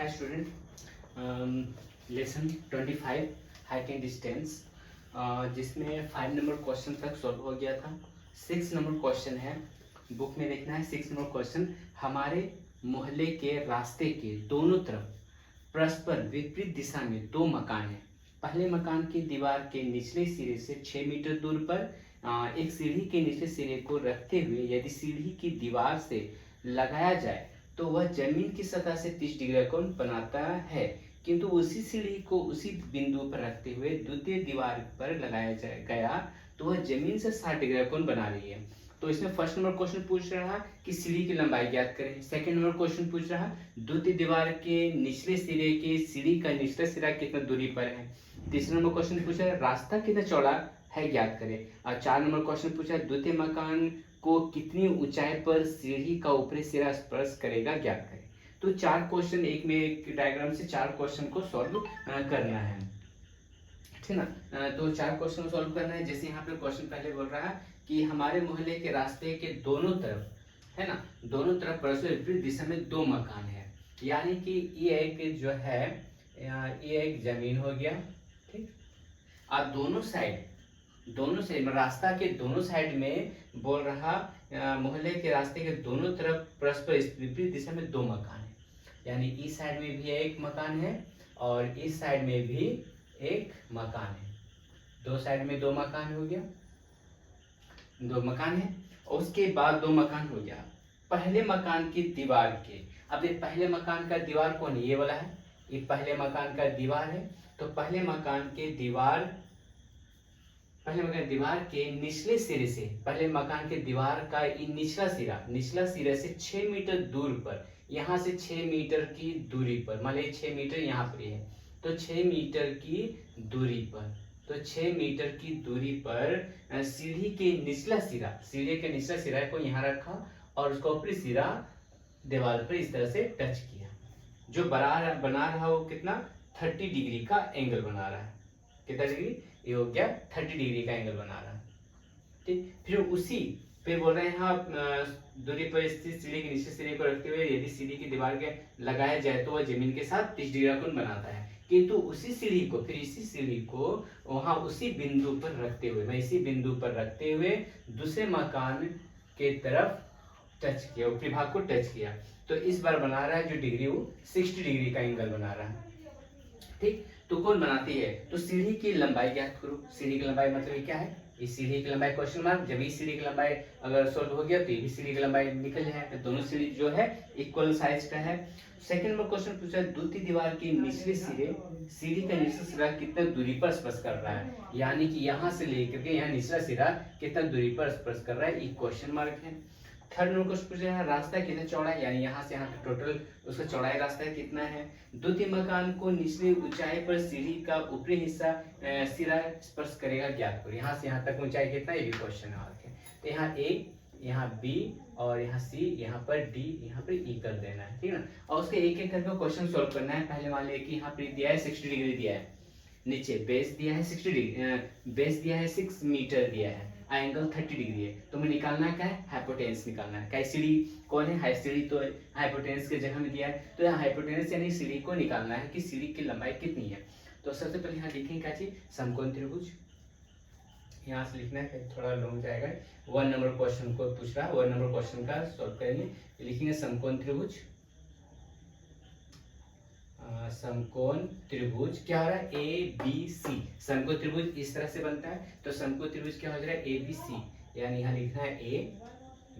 Hi student, lesson 25 height and distance, जिसमें 5 number question तक solve हो गया था। 6 नंबर क्वेश्चन है, बुक में देखना है। 6 नंबर क्वेश्चन, हमारे मोहल्ले के रास्ते के दोनों तरफ परस्पर विपरीत दिशा में 2 मकान हैं। पहले मकान की दीवार के निचले सिरे से 6 मीटर दूर पर एक सीढ़ी के निचले सिरे को रखते हुए यदि सीढ़ी की दीवार से लगाया जाए तो वह जमीन की सतह से 30 डिग्री कोण बनाता है, किंतु उसी सीढ़ी को उसी बिंदु पर रखते हुए द्वितीय दीवार पर लगाया गया तो वह जमीन से 60 डिग्री कोण बना रही है। तो इसमें फर्स्ट नंबर क्वेश्चन पूछ रहा कि सीढ़ी की लंबाई ज्ञात करें। सेकंड नंबर क्वेश्चन पूछ रहा द्वितीय दीवार के निचले सिरे के सीढ़ी का निचला सिरा कितना दूरी पर है। तीसरा नंबर क्वेश्चन पूछा रास्ता कितना चौड़ा है ज्ञात करें। और 4 नंबर क्वेश्चन पूछा द्वितीय मकान को कितनी ऊंचाई पर सीढ़ी का ऊपरी सिरा स्पर्श करेगा ज्ञात करें। तो 4 क्वेश्चन एक में एक डायग्राम से 4 क्वेश्चन को सॉल्व करना है, ठीक ना। तो 4 क्वेश्चन सॉल्व करना है। जैसे यहाँ पे क्वेश्चन पहले बोल रहा है कि हमारे मोहल्ले के रास्ते के दोनों तरफ, है ना, दोनों तरफ परस्पर विपरीत दिशा में 2 मकान है। यानी कि ये एक जो है ये एक जमीन हो गया, ठीक। और दोनों साइड रास्ता के दोनों साइड में बोल रहा मोहल्ले के रास्ते के दोनों तरफ परस्पर विपरीत दिशा में 2 मकान है। यानी इस साइड में भी एक मकान है और इस साइड में भी एक मकान है। 2 साइड में 2 मकान हो गया, 2 मकान है। और उसके बाद 2 मकान हो गया पहले मकान की दीवार के। अब ये पहले मकान का दीवार कौन है, ये वाला है, ये पहले मकान का दीवार है। तो पहले मकान के दीवार के निचले सिरे से, पहले मकान के दीवार का निचला सिरा से 6 मीटर दूर पर, यहाँ से 6 मीटर की दूरी पर, मान लीजिए 6 मीटर यहाँ पर है, तो 6 मीटर की दूरी पर, तो 6 मीटर की दूरी पर सीढ़ी के निचला सिरा को यहाँ रखा और उसका ऊपरी सिरा दीवार पर इस तरह से टच किया। जो बना रहा वो कितना 30 डिग्री का एंगल बना रहा है। कितना डिग्री, ये हो गया 30 डिग्री का एंगल बना रहा है, ठीक। फिर उसी पे बोल रहे हैं यहाँ दूरी पर स्थित सीढ़ी के निचले सिरे को रखते हुए यदि सीढ़ी की दीवार के लगाया जाए तो वह जमीन के साथ 30 डिग्री कोण बनाता है, किंतु इसी सीढ़ी को वहां उसी बिंदु पर रखते हुए दूसरे मकान के तरफ टच किया, ऊपरी भाग को टच किया। तो इस बार बना रहा है जो डिग्री वो 60 डिग्री का एंगल बना रहा है, ठीक। तो कौन बनाती है, तो सीढ़ी की लंबाई ज्ञात करो। सीढ़ी की लंबाई मतलब क्या है, इस सीढ़ी की लंबाई क्वेश्चन मार्क। जब इस सीढ़ी की लंबाई अगर सॉल्व हो गया तो ये सीढ़ी की लंबाई निकल जाए, तो दोनों सीढ़ी जो है इक्वल साइज का है। सेकंड नंबर क्वेश्चन पूछा द्वितीय दीवार के निचले सिरे, सीढ़ी का निचला सिरा कितना दूरी पर स्पर्श कर रहा है। यानी कि यहाँ से लेकर के यहाँ निचला सिरा कितना दूरी पर स्पर्श कर रहा है, ये क्वेश्चन मार्क है। थर्ड नंबर क्वेश्चन पूछा है रास्ता कितना चौड़ा है, यानी यहाँ से यहाँ तक टोटल उसका चौड़ाई रास्ता कितना है। द्वितीय मकान को निचली ऊंचाई पर सीढ़ी का ऊपरी हिस्सा सिरा स्पर्श करेगा ज्ञात करो। यहाँ से यहाँ तक ऊंचाई कितना, ये भी क्वेश्चन मार्क है। तो यहाँ ए, यहाँ बी और यहाँ सी, यहाँ पर डी, यहाँ पर ई कर देना है, ठीक है ना। और उसके एक एक करके क्वेश्चन सॉल्व करना है। पहले मान लिया कि यहाँ पर दिया है 60 डिग्री दिया है, नीचे बेस दिया है 60 डिग्री, बेस दिया है 6 मीटर दिया है, एंगल 30 डिग्री है। तो हमें निकालना क्या है, हाइपोटेनस निकालना है। क्या सीढ़ी कौन है, सीढ़ी तो हाइपोटेनस के जगह में दिया है, तो यहाँ हाइपोटेनस यानी सीढ़ी को निकालना है कि सीढ़ी की लंबाई कितनी है। तो सबसे पहले यहाँ लिखेंगे क्या चीज, समकोण त्रिभुज। यहाँ से लिखना है, थोड़ा लॉन्ग जाएगा। 1 नंबर क्वेश्चन को पूछ रहा है, 1 नंबर क्वेश्चन का सॉल्व करेंगे। लिखेंगे समकोण त्रिभुज। समकोण त्रिभुज क्या हो रहा है, ए बी सी। समकोण त्रिभुज इस तरह से बनता है, तो समकोण त्रिभुज क्या हो रहा है, ए बी सी, यानी यहाँ लिखना है ए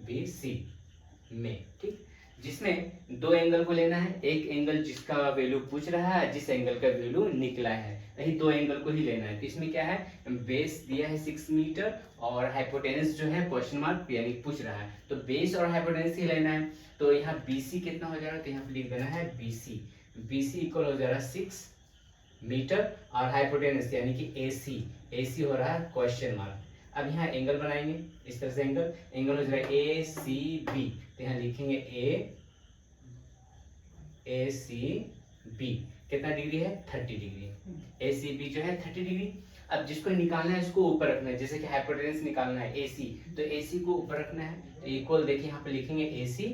बी सी में, ठीक। जिसमें 2 एंगल को लेना है, एक एंगल जिसका वैल्यू पूछ रहा है, जिस एंगल का वैल्यू निकला है, यही 2 एंगल को ही लेना है। तो इसमें क्या है, बेस दिया है 6 मीटर और हाइपोटेनस जो है क्वेश्चन मार्क यानी पूछ रहा है, तो बेस और हाइपोटेनस ही लेना है। तो यहाँ BC कितना हो जाएगा, तो यहाँ पे लिख देना है BC इक्वल हो जाएगा 6 मीटर और हाइपोटेनस यानी कि AC हो रहा है क्वेश्चन मार्क। अब यहाँ एंगल बनाएंगे इस तरह से, एंगल हो जाएगा ACB, तो यहाँ लिखेंगे ACB कितना डिग्री है, 30 डिग्री। ACB जो है 30 डिग्री। अब जिसको निकालना है उसको ऊपर रखना है, जैसे कि हाइपोटेनस निकालना है AC, तो AC को ऊपर रखना है। तो इक्वल देखिए यहाँ पे लिखेंगे AC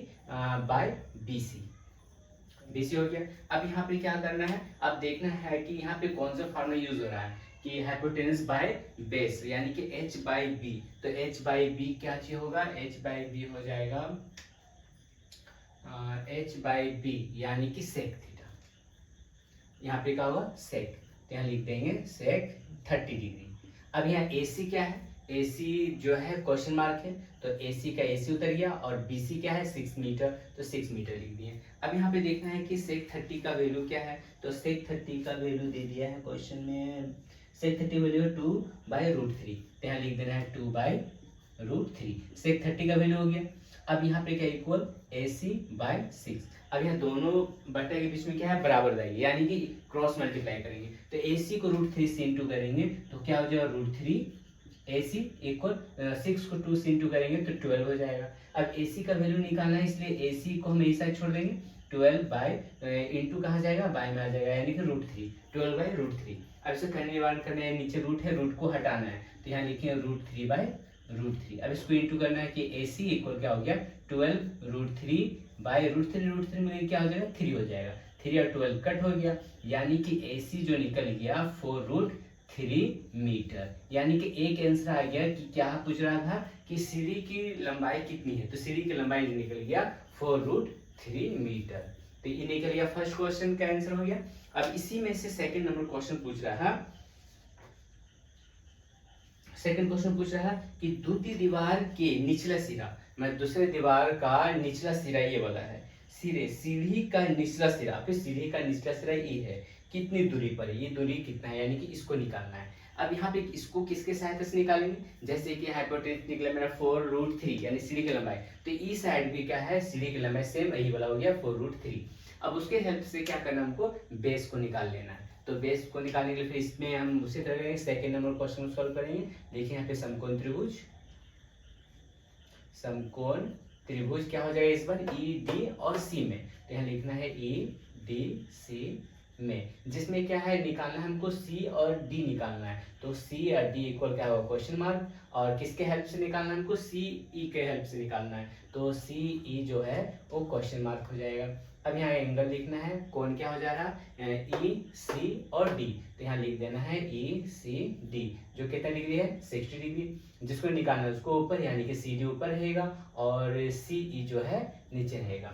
बाय BC, BC हो गया। अब यहाँ पे क्या करना है, अब देखना है कि यहाँ पे कौन सा फॉर्मूला यूज हो रहा है कि हाइपोटेनस बाय बेस, यानी कि H/B। तो H/B क्या चीज होगा, H/B हो जाएगा H/B यानी कि सेक थीटा। यहाँ पे क्या होगा, सेक, तो यहाँ लिख देंगे सेक 30 डिग्री। अब यहाँ AC क्या है, AC जो है क्वेश्चन मार्क है, तो AC का AC उतर गया, और BC क्या है 6 मीटर, तो 6 मीटर लिख दिए। अब यहाँ पे देखना है कि सेक 30 का वैल्यू क्या है, तो सेक 30 का वैल्यू दे दिया है क्वेश्चन में, सेक 30 वैल्यू 2/√3, तो यहाँ लिख देना है 2/√3। सेक 30 का वैल्यू हो गया। अब यहाँ पे क्या इक्वल AC/6। अब यहाँ दोनों बटे के बीच में क्या है, बराबर जाएगी, यानी कि क्रॉस मल्टीप्लाई करेंगे, तो AC को √3 से इंटू करेंगे तो क्या हो जाएगा √3 AC इक्वल 6 को 2 से इंटू करेंगे तो 12 हो जाएगा। अब AC का वैल्यू निकालना है, इसलिए AC को हम इस साइड छोड़ देंगे, 12 बाय इंटू कहाँ जाएगा, बाय में आ जाएगा, यानी कि √3, 12/√3। अब इसे करने हैं, नीचे रूट है, रूट को हटाना है, तो यहाँ लिखिए √3/√3। अब इसको इंटू करना है कि AC इक्वल क्या हो गया 12√3/√3 में क्या हो जाएगा 3 हो जाएगा, 3 और 12 कट हो गया, यानी कि AC जो निकल गया 4√3 मीटर। यानी कि एक आंसर आ गया कि क्या पूछ रहा था कि सीढ़ी की लंबाई कितनी है, तो सीढ़ी की लंबाई निकल गया 4√3 मीटर। तो ये निकल गया फर्स्ट क्वेश्चन का आंसर हो गया। अब इसी में से सेकंड नंबर क्वेश्चन पूछ रहा है, सेकंड क्वेश्चन पूछ रहा है कि दूसरी दीवार के निचला सिरा, मैं दूसरे दीवार का निचला सिरा ये वाला है, सिरे सीढ़ी का निचला सिरा, फिर सीढ़ी का निचला सिरा ये है, कितनी दूरी पर है, ये दूरी कितना है, यानी कि इसको निकालना है। अब यहाँ पे इसको किसके सहायता से निकालेंगे, जैसे कि हाइपोटेनस निकला मेरा 4√3 यानी सीढ़ी की लंबाई, तो इस साइड भी क्या है, सीढ़ी की लंबाई सेम यही वाला हो गया 4√3। अब उसके हेल्प से क्या करना, हमको बेस को निकाल लेना है, तो बेस को निकालने के लिए फिर इसमें हम उसी तरह सेकंड नंबर क्वेश्चन को सॉल्व करेंगे। देखिए यहाँ पे समकोण त्रिभुज, समकोण त्रिभुज क्या हो जाएगा इस बार ED और C में, तो यहाँ लिखना है EDC में, जिसमें क्या है निकालना है हमको C और D निकालना है, तो C और D इक्वल क्या होगा क्वेश्चन मार्क, और किसके हेल्प से निकालना है हमको CE के हेल्प से निकालना है, तो CE जो है वो क्वेश्चन मार्क हो जाएगा। अब यहाँ एंगल लिखना है, कौन क्या हो जा रहा है EC और D, तो यहाँ लिख देना है ECD जो कितना डिग्री है 60 डिग्री, जिसको निकालना है उसको ऊपर, यानी कि CD ऊपर रहेगा और CE जो है नीचे रहेगा।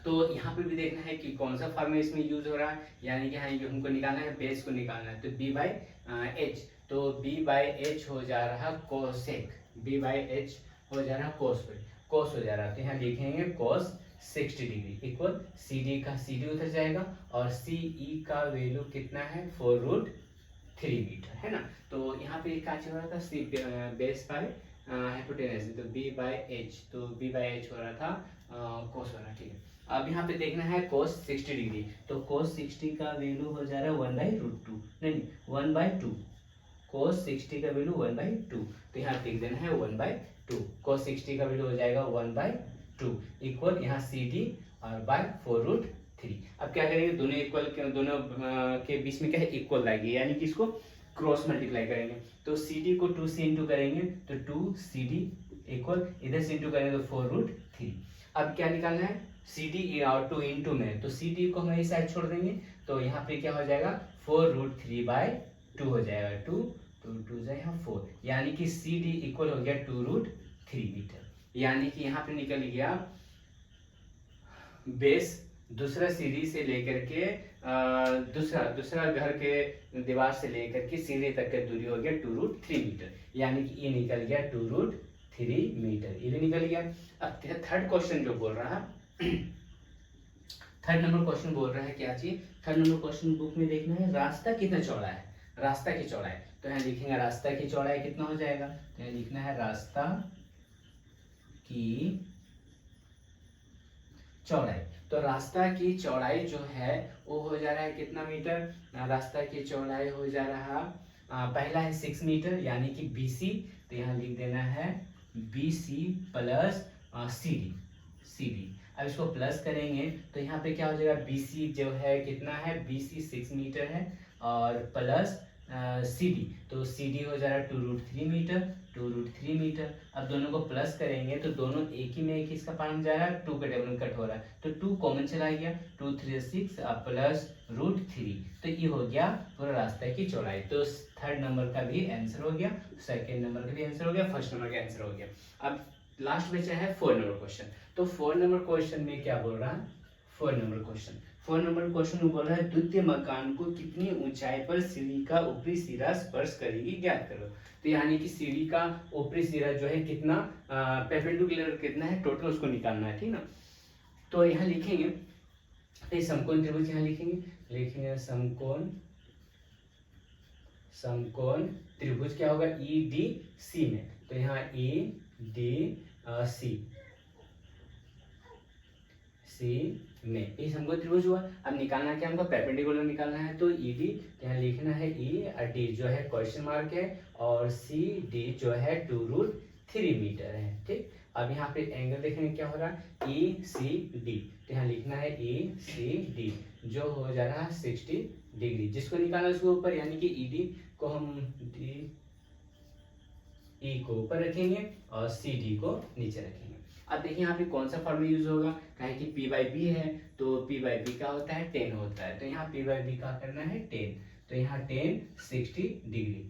तो यहाँ पे भी देखना है कि कौन सा फॉर्मूला इसमें यूज हो रहा है, यानी कि हाँ हमको निकालना है, बेस को निकालना है, तो B/H, तो B/H हो जा रहा कोसेक, B/H हो जा रहा कोस हो जा रहा, तो यहाँ लिखेंगे कोस 60 डिग्री इक्वल CD का CD उधर जाएगा, और CE का वैल्यू कितना है 4√3 मीटर है ना। तो यहाँ पे क्या चल रहा था, सी बेस बाय हाइपोटेनस, तो B/H, तो B/H हो रहा था कोस हो रहा, ठीक है। अब यहाँ पे देखना है cos 60 डिग्री, तो cos 60 का वैल्यू हो जा रहा है 1/√2, नहीं 1/2, cos 60 का वैल्यू 1/2, तो यहाँ लिख देना है 1/2, cos 60 का वैल्यू हो जाएगा 1/2 इक्वल यहाँ CD और बाय 4√3। अब क्या करेंगे, दोनों इक्वल दोनों के बीच में क्या है इक्वल लाएंगे, यानी कि इसको क्रॉस मल्टीप्लाई करेंगे, तो CD को 2 से इंटू करेंगे तो 2CD इक्वल इधर से इंटू करेंगे तो 4√3। अब क्या निकालना है CD और 2 इंटू में, तो CD को हम इस साइड छोड़ देंगे, तो यहाँ पे क्या हो जाएगा 4√3/2 हो जाएगा, 2 2 से यहाँ 4, यानी कि CD इक्वल हो गया 2√3 मीटर, यानी कि यहाँ पे निकल गया बेस दूसरा सीढ़ी से लेकर के दूसरा घर के दीवार से लेकर के सीढ़ी तक की दूरी हो गया 2√3 मीटर, यानी कि ये निकल गया 2√3 मीटर, ये भी निकल गया। अब थर्ड क्वेश्चन जो बोल रहा है, थर्ड नंबर क्वेश्चन बोल रहा है क्या चीज, थर्ड नंबर क्वेश्चन बुक में देखना है रास्ता कितना चौड़ा है, रास्ता की चौड़ाई, तो यहाँ लिखेंगे रास्ता की चौड़ाई कितना हो जाएगा, तो यहाँ लिखना है रास्ता की चौड़ाई, तो रास्ता की चौड़ाई जो है वो हो जा रहा है कितना मीटर, रास्ता की चौड़ाई हो जा रहा पहला है 6 मीटर यानी कि BC, तो यहाँ लिख देना है BC प्लस CD। अब इसको प्लस करेंगे तो यहाँ पे क्या हो जाएगा BC जो है कितना है, BC 6 मीटर है और प्लस सी डी, तो सी डी हो जा रहा है 2√3 मीटर, 2√3 मीटर। अब दोनों को प्लस करेंगे तो दोनों एक ही में एक ही इसका पार्ट में जा रहा है, 2 का टेबल में कट हो रहा है, तो 2 कॉमन चला गया, 2 3 6 प्लस √3, तो ये हो गया पूरा रास्ता की चौड़ाई। तो थर्ड नंबर का भी आंसर हो गया, सेकंड नंबर का भी आंसर हो गया, फर्स्ट नंबर का आंसर हो गया। अब लास्ट बचा है 4 नंबर क्वेश्चन। तो 4 नंबर क्वेश्चन में क्या बोल रहा है, 4 नंबर क्वेश्चन में बोल रहा है द्वितीय मकान को कितनी ऊंचाई पर सीढ़ी का ऊपरी सिरा स्पर्श करेगी ज्ञात करो। तो यानी कि सीढ़ी का ऊपरी सिरा जो है कितना परपेंडिकुलर कितना है टोटल, उसको निकालना है, ठीक ना। तो यहाँ लिखेंगे, तो समकोण त्रिभुज यहाँ लिखेंगे समकोण त्रिभुज क्या होगा, ई डी सी में, तो यहाँ ई डी सी में ये समकोण त्रिभुज हुआ। अब निकालना क्या हमको, परपेंडिकुलर निकालना है, तो ई डी यहाँ लिखना है, ई और डी जो है क्वेश्चन मार्क है, और सी डी जो है 2√3 मीटर है, ठीक। अब यहाँ पे एंगल देखेंगे क्या हो रहा है, ई सी डी, तो यहाँ लिखना है ई सी डी जो हो जा रहा है 60 डिग्री, जिसको निकालना उसके ऊपर, यानी कि ई डी को हम ई को ऊपर रखेंगे और सी डी को नीचे रखेंगे। अब देखिए यहाँ पे कौन सा फॉर्मूला यूज होगा, कहें कि P बाई बी है, तो P बाई बी का होता है 10 होता है, तो यहाँ P बाई बी का करना है 10, तो यहाँ 10 60 डिग्री,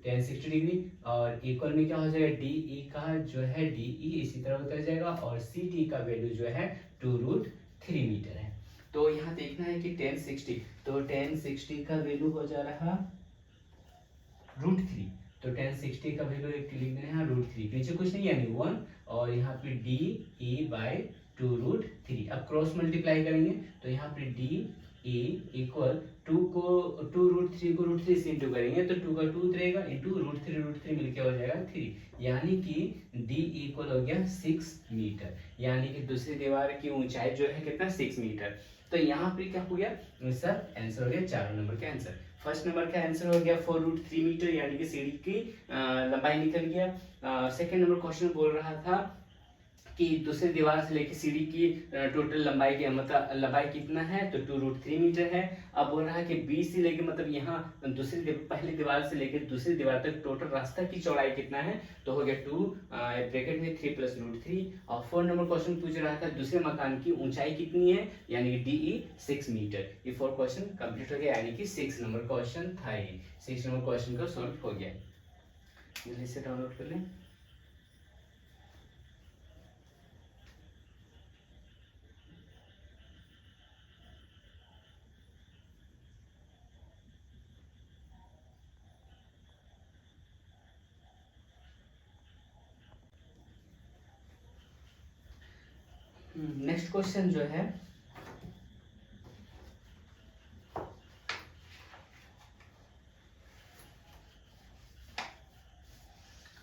10 60 डिग्री, और इक्वल में क्या हो जाएगा, डी ई का जो है डी ई इसी तरह उतर जाएगा, और सी डी का वैल्यू जो है 2√3 मीटर है। तो यहाँ देखना है कि 10 60, तो 10 60 का वैल्यू हो जा रहा √3, तो 10 60 का वैल्यू लिख देना है √3, नीचे कुछ नहीं यानी 1, और यहाँ पे डी ई बाई 2√3। अब क्रॉस मल्टीप्लाई करेंगे तो यहाँ पे डी ई इक्वल 2 √3 को √3 से इंटू करेंगे तो 2 का 2 रहेगा इंटू √3 मिलके हो जाएगा 3, यानी कि डी इक्वल हो गया 6 मीटर, यानी कि दूसरी दीवार की ऊंचाई जो है कितना 6 मीटर। तो यहाँ पे क्या हो गया सर, आंसर हो गया 4 नंबर का आंसर। फर्स्ट नंबर का आंसर हो गया 4√3 मीटर, यानी कि सीढ़ी की लंबाई निकल गया। सेकंड नंबर क्वेश्चन बोल रहा था कि दूसरी दीवार से लेकर सीढ़ी की टोटल लंबाई की मतलब लंबाई कितना है, तो 2√3 मीटर है। अब बोल रहा है कि बी से लेकर मतलब यहाँ पहली दीवार से लेकर दूसरी दीवार तक टोटल रास्ता की चौड़ाई कितना है, तो हो गया 2 ब्रैकेट में 3 + √3। और 4 नंबर क्वेश्चन पूछ रहा था दूसरे मकान की ऊंचाई कितनी है, यानी कि डी 6 मीटर। ये 4 क्वेश्चन कंप्लीट हो गया, यानी कि 6 नंबर क्वेश्चन था ये, 6 नंबर क्वेश्चन का सॉल्व हो गया। जल्दी से डाउनलोड कर लें। नेक्स्ट क्वेश्चन जो है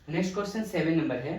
नेक्स्ट क्वेश्चन 7 नंबर है,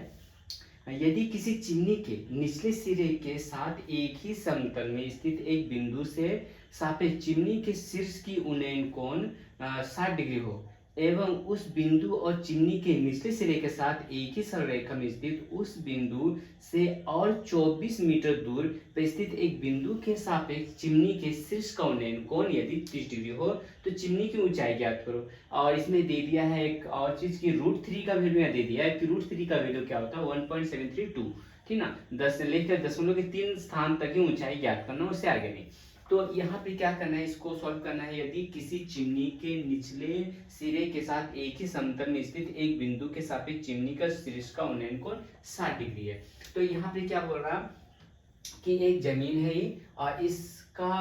यदि किसी चिमनी के निचले सिरे के साथ एक ही समतल में स्थित एक बिंदु से सापेक्ष चिमनी के शीर्ष की उन्नयन कोण 60 डिग्री हो एवं उस बिंदु और चिमनी के निचले सिरे के साथ एक ही सरल रेखा में स्थित उस बिंदु से और 24 मीटर दूर पर स्थित एक बिंदु के सापेक्ष चिमनी के शीर्ष का उन्नयन कोण यदि 30 डिग्री हो तो चिमनी की ऊंचाई ज्ञात करो। और इसमें दे दिया है एक और चीज की √3 का वैल्यू यहाँ दे दिया है कि √3 का वैल्यू क्या होता है 1.732, ठीक ना, 10 से लेकर दशमलव के 3 स्थान तक की ऊंचाई ज्ञात करना, उससे आगे नहीं। तो यहाँ पे क्या करना है, इसको सॉल्व करना है। यदि किसी चिमनी के निचले सिरे के साथ एक ही समतल में स्थित एक बिंदु के सापेक्ष चिमनी का शीर्ष का उन्नयन कोण 60 डिग्री है, तो यहाँ पे क्या बोल रहा कि एक जमीन है ये और इसका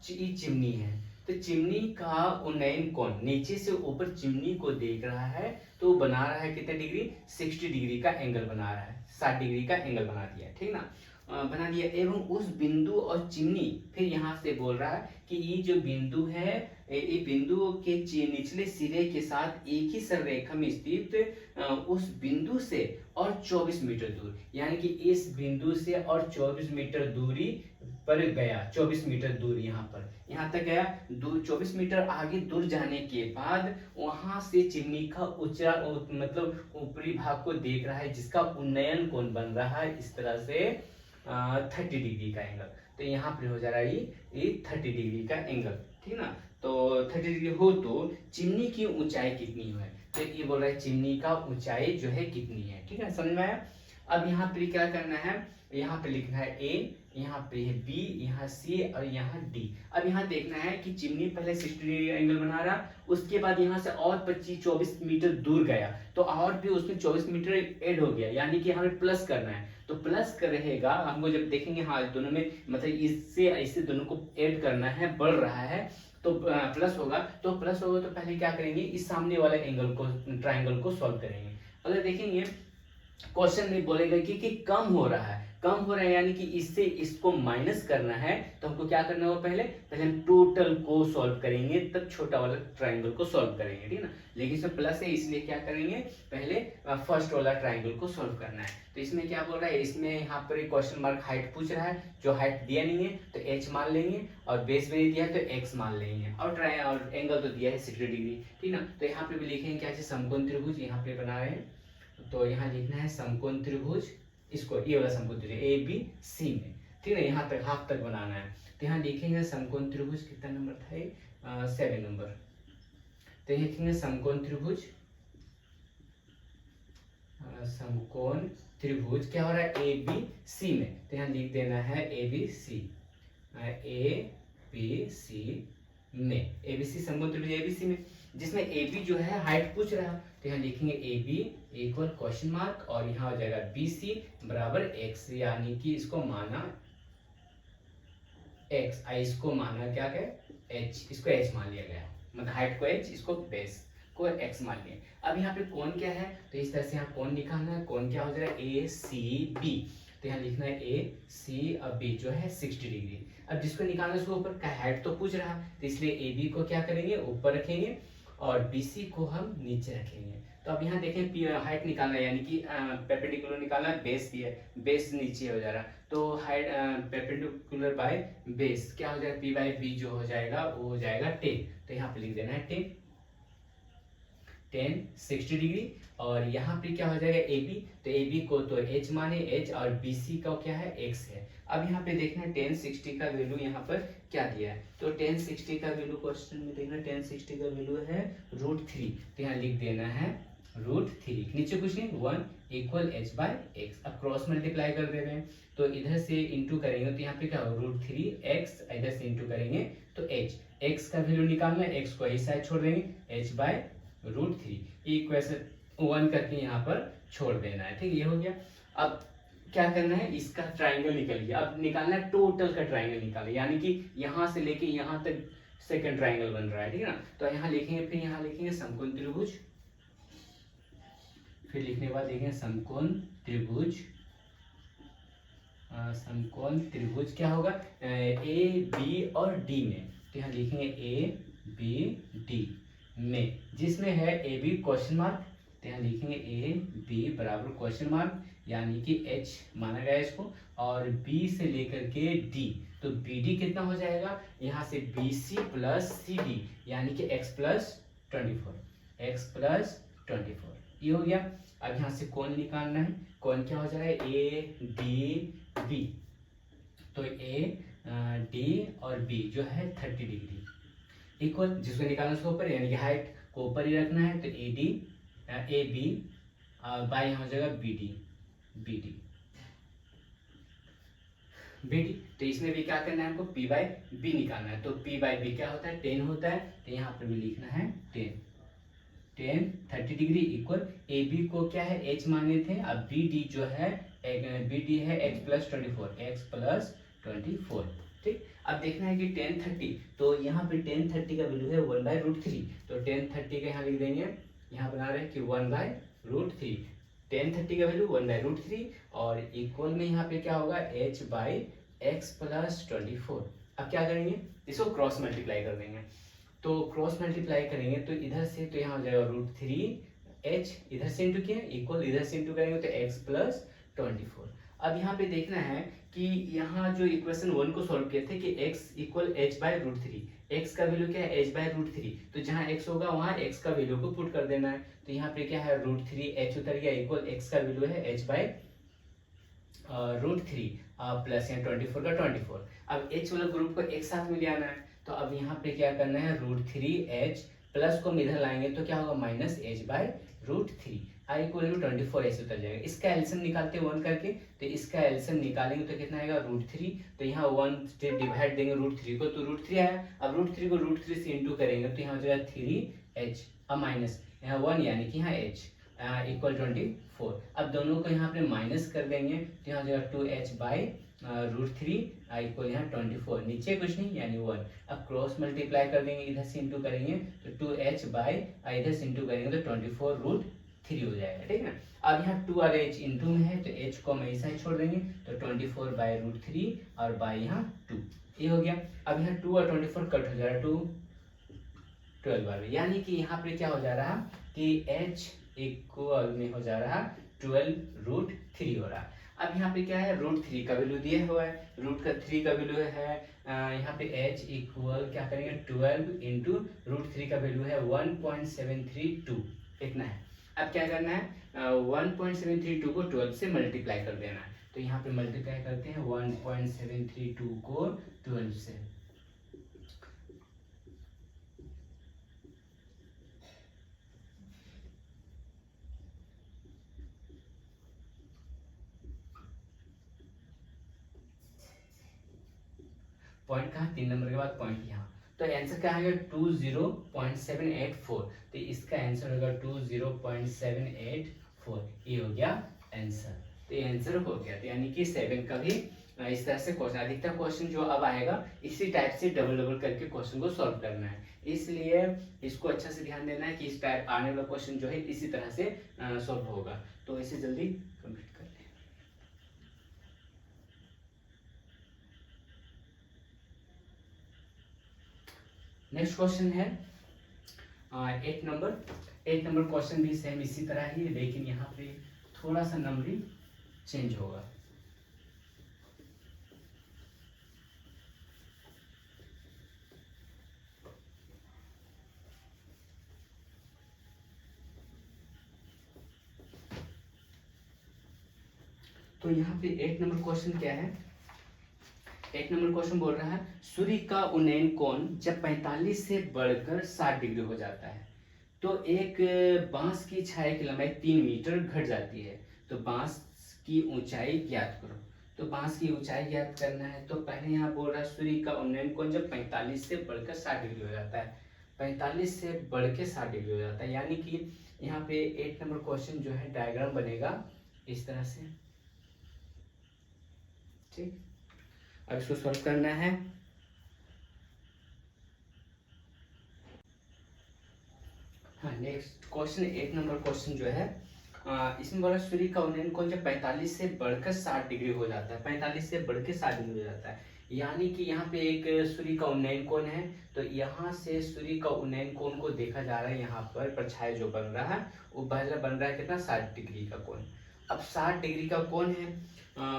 चिमनी है, तो चिमनी का उन्नयन कोण नीचे से ऊपर चिमनी को देख रहा है तो बना रहा है कितने डिग्री, 60 डिग्री का एंगल बना रहा है, 60 डिग्री का एंगल बना दिया, ठीक ना, बना दिया। एवं उस बिंदु और चिमनी, फिर यहाँ से बोल रहा है कि ये जो बिंदु है ये बिंदु के निचले सिरे के साथ एक ही सरल रेखा में स्थित उस बिंदु से और 24 मीटर दूर, यानी कि इस बिंदु से और 24 मीटर दूरी पर गया, 24 मीटर दूर यहाँ तक गया, 24 मीटर आगे दूर जाने के बाद वहां से चिमनी का ऊंचा मतलब ऊपरी भाग को देख रहा है जिसका उन्नयन कोण बन रहा है इस तरह से 30 डिग्री का एंगल। तो यहाँ पे हो जा रहा है ये 30 डिग्री का एंगल, ठीक ना। तो 30 डिग्री हो तो चिमनी की ऊंचाई कितनी है। तो ये बोल रहा है चिमनी का ऊंचाई जो है कितनी है। ठीक है, समझ में आया। अब यहाँ पे क्या करना है, यहाँ पे लिखना है ए, यहाँ पे है बी, यहाँ सी और यहाँ डी। अब यहाँ देखना है कि चिमनी पहले 60 डिग्री एंगल बना रहा, उसके बाद यहाँ से और 25-24 मीटर दूर गया तो और भी उसमें 24 मीटर ऐड हो गया, यानी कि हमें प्लस करना है। तो प्लस कर रहेगा हमको जब देखेंगे, हाँ दोनों में मतलब इससे ऐसे दोनों को ऐड करना है, बढ़ रहा है तो प्लस होगा। तो प्लस होगा तो पहले क्या करेंगे, इस सामने वाले एंगल को, ट्राइंगल को सॉल्व करेंगे। अगर देखेंगे क्वेश्चन में बोलेगा कि कम हो रहा है, कम हो रहा है यानी कि इससे इसको माइनस करना है, तो हमको क्या करना होगा, पहले हम टोटल को सॉल्व करेंगे, तब छोटा वाला ट्रायंगल को सॉल्व करेंगे। ठीक है ना, लेकिन इसमें प्लस है इसलिए क्या करेंगे, पहले फर्स्ट वाला ट्रायंगल को सॉल्व करना है। तो इसमें क्या बोल रहा है, इसमें यहाँ पर क्वेश्चन मार्क हाइट पूछ रहा है, जो हाइट दिया नहीं है तो h मान लेंगे, और बेस में नहीं दिया है तो x मान लेंगे, और एंगल तो दिया है 60 डिग्री। ठीक ना, तो यहाँ पे भी लिखेंगे क्या, समकोण त्रिभुज यहाँ पे बना रहे हैं, तो यहाँ लिखना है समकोण त्रिभुज, इसको ये वाला समकोण त्रिभुज ए बी सी में। ठीक है, यहाँ तक हाफ तक बनाना है। तो यहाँ लिखेंगे समकोण त्रिभुज, कितना नंबर था, 7 नंबर। तो लिखेंगे समकोण त्रिभुज, समकोण त्रिभुज क्या हो रहा है, ए बी सी में। तो यहाँ लिख देना है A B C, A B C में, ए बी सी समकोण त्रिभुज ए बी सी में, जिसमें ए बी जो है हाइट पूछ रहा है। तो यहाँ लिखेंगे A B equal question mark, और यहाँ हो जाएगा बी सी बराबर एक्स, यानी कि इसको माना एक्स, इसको माना क्या है एच, इसको एच मान लिया गया, मतलब हाइट को एच, इसको बेस को एक्स मान लिया। अब यहाँ पे कोण क्या है, तो इस तरह से यहाँ कोण निकालना है। कोण क्या हो जाएगा, ए सी बी। तो यहाँ लिखना है ए सी और बी जो है 60 डिग्री। अब जिसको निकालना है उसको ऊपर का हाइट तो पूछ रहा, तो इसलिए ए बी को क्या करेंगे, ऊपर रखेंगे, और बी सी को हम नीचे रखेंगे। तो अब यहाँ देखें हाइट निकालना है, यानी कि परपेंडिकुलर निकालना है, बेस भी है, बेस नीचे हो जा रहा, तो हाइट परपेंडिकुलर बाय बेस क्या हो जाएगा, पी बाई बी जो हो जाएगा वो हो जाएगा 10। तो यहाँ पे लिख देना है 10 60 डिग्री, और यहाँ पे क्या हो जाएगा ए बी, तो ए बी को तो h माने h, और बी सी का क्या है x है। अब यहाँ पे देखना है 10 60 का वैल्यू यहाँ पर क्या दिया है, तो 10 60 का वैल्यू क्वेश्चन में देखना 10 60 का वैल्यू है √3। तो यहाँ लिख देना है √3, नीचे कुछ नहीं, 1 इक्वल h बाय x। अब क्रॉस मल्टीप्लाई कर दे रहे हैं, तो इधर से इंटू करेंगे तो यहाँ पे क्या हो, √3x, इधर से इंटू करेंगे तो h, x का वैल्यू निकालना है, x को इस साइड छोड़ देंगे, h बाय √3, इक्वेशन 1 करके यहाँ पर छोड़ देना है। ठीक, ये हो गया। अब क्या करना है, इसका ट्राइंगल निकल गया, अब निकालना है टोटल का ट्राइंगल निकालना, यानी कि यहाँ से लेके यहाँ तक सेकंड ट्राइंगल बन रहा है। ठीक है ना, तो यहाँ लिखेंगे, फिर यहाँ लिखेंगे समकोण त्रिभुज, फिर लिखने के बाद लिखेंगे समकोण त्रिभुज, समकोण त्रिभुज क्या होगा, ए बी और डी में। तो यहाँ लिखेंगे ए बी डी में, जिसमें है ए बी क्वेश्चन मार्क, तो यहाँ लिखेंगे ए बी बराबर क्वेश्चन मार्क, यानी कि एच माना गया इसको, और बी से लेकर के डी, तो बी डी कितना हो जाएगा, यहाँ से B C plus C D, यानी कि एक्स प्लस 24, ये हो गया। अब यहाँ से कोण निकालना है, कोण क्या हो जाएगा, ए डी बी, तो ए डी और बी जो है 30 डिग्री इक्वल, जिसको निकालना उसको ऊपर, यानी कि हाइट को ऊपर ही रखना है, तो A D A B by यहाँ हो जाएगा B D, B D B D. तो इसमें भी क्या करना है हमको, पी बाई बी निकालना है, तो पी बाई बी क्या होता है, 10 होता है, तो यहाँ पर भी लिखना है 10 30 डिग्री इक्वल, ए बी को क्या है h माने थे, अब बी डी जो है बी डी है x प्लस 24। ठीक, अब देखना है कि 10 30, तो यहाँ पे 10 30 का वैल्यू है 1/√3, तो 10 30 का यहाँ लिख देंगे, यहाँ बना रहे हैं कि 1/√3, 10 30 का वैल्यू 1/√3, और इक्वल में यहाँ पे क्या होगा, h बाई एक्स प्लस 24। अब क्या करेंगे, इसको क्रॉस मल्टीप्लाई कर देंगे, तो क्रॉस मल्टीप्लाई करेंगे तो इधर से तो यहाँ हो जाएगा √3h, इधर से इंटू किया इक्वल, इधर से इंटू करेंगे तो x प्लस 24। अब यहाँ पे देखना है कि यहाँ जो इक्वेशन 1 को सॉल्व किए थे कि x equal h by √3, x का वैल्यू क्या है h बाय √3, तो जहाँ x होगा वहाँ x का वैल्यू को पुट कर देना है। तो यहाँ पे क्या है √3h उतर गया इक्वल x का वैल्यू है h बाय √3 प्लस यहाँ 24 का 24। अब h वाला ग्रुप को एक साथ में ले आना है, तो अब यहाँ पे क्या करना है, √3h प्लस को हम इधर लाएंगे तो क्या होगा, -h/√3 आई इक्वल टू 24 ऐसे उतर जाएगा। इसका एलसीएम निकालते हैं 1 करके, तो इसका एलसीएम निकालेंगे तो कितना आएगा, √3। तो यहाँ 1 से डिवाइड देंगे √3 को तो √3 आया। अब √3 को √3 से इंटू करेंगे तो यहाँ हो जाएगा 3h, अब माइनस यहाँ 1 यानी कि यहाँ h इक्वल 24। अब दोनों को यहाँ पे माइनस कर देंगे तो यहाँ हो जाएगा 2h/√3 इक्वल यहाँ 24, नीचे कुछ नहीं यानी 1। अब क्रॉस मल्टीप्लाई कर देंगे, इधर से इंटू करेंगे तो 2h बाई इधर से इंटू करेंगे तो 24√3 हो जाएगा, ठीक है। अब यहाँ 2 और h इंटू में है तो h को हम ऐसा ही छोड़ देंगे तो 24/√3 और बाई यहाँ 2, ये हो गया। अब यहाँ 2 और 24 कट हो जाएगा, 2 12 बार, यानी कि यहाँ पे क्या हो जा रहा कि h इक्वल में हो जा रहा 12√3 हो रहा। अब यहाँ पे क्या है, √3 का वैल्यू दिया हुआ है, √3 का वैल्यू है यहाँ पे h इक्वल क्या करेंगे 12 इंटू √3 का वैल्यू है 1.732, इतना है। अब क्या करना है, 1.732 को 12 से मल्टीप्लाई कर देना है, तो यहाँ पे मल्टीप्लाई करते हैं 1.732 को 12 से। पॉइंट कहाँ, 3 नंबर के बाद पॉइंट यहाँ, तो आंसर क्या आएगा 20.784, तो इसका आंसर होगा 20.784, ये हो गया आंसर। तो ये आंसर हो गया, तो यानी कि 7 का भी इस तरह से क्वेश्चन, अधिकतर क्वेश्चन जो अब आएगा इसी टाइप से डबल डबल करके क्वेश्चन को सॉल्व करना है, इसलिए इसको अच्छा से ध्यान देना है कि इस टाइप आने वाला क्वेश्चन जो है इसी तरह से सॉल्व होगा। तो इसे जल्दी कंप्लीट कर लें। नेक्स्ट क्वेश्चन है 8 नंबर क्वेश्चन भी सेम इसी तरह ही, लेकिन यहाँ पे थोड़ा सा नंबरिंग चेंज होगा। तो यहाँ पे 8 नंबर क्वेश्चन क्या है, 8 नंबर क्वेश्चन बोल रहा है सूर्य का उन्नयन कोण जब 45 से बढ़कर 60 डिग्री हो जाता है तो एक बांस की छाया की लंबाई 3 मीटर घट जाती है, तो बांस की ऊंचाई ज्ञात करो। तो बांस की ऊंचाई ज्ञात करना है, तो पहले यहाँ बोल रहा है सूर्य का उन्नयन कोण जब 45 से बढ़कर 60 डिग्री हो जाता है, 45 से बढ़ के 60 डिग्री हो जाता है, यानी कि यहाँ पे 8 नंबर क्वेश्चन जो है डायग्राम बनेगा इस तरह से, ठीक। अब इसको सॉल्व करना है। हाँ, नेक्स्ट क्वेश्चन 8 नंबर क्वेश्चन जो है इसमें बोला सूर्य का उन्नयन कोण जब 45 से बढ़कर 60 डिग्री हो जाता है, 45 से बढ़ के 60 डिग्री हो जाता है, यानी कि यहाँ पे एक सूर्य का उन्नयन कोण है, तो यहाँ से सूर्य का उन्नयन कोण को देखा जा रहा है, यहाँ पर परछाई जो बन रहा है वो पहले बन रहा है कितना 60 डिग्री का कोण। अब 60 डिग्री का कोण है,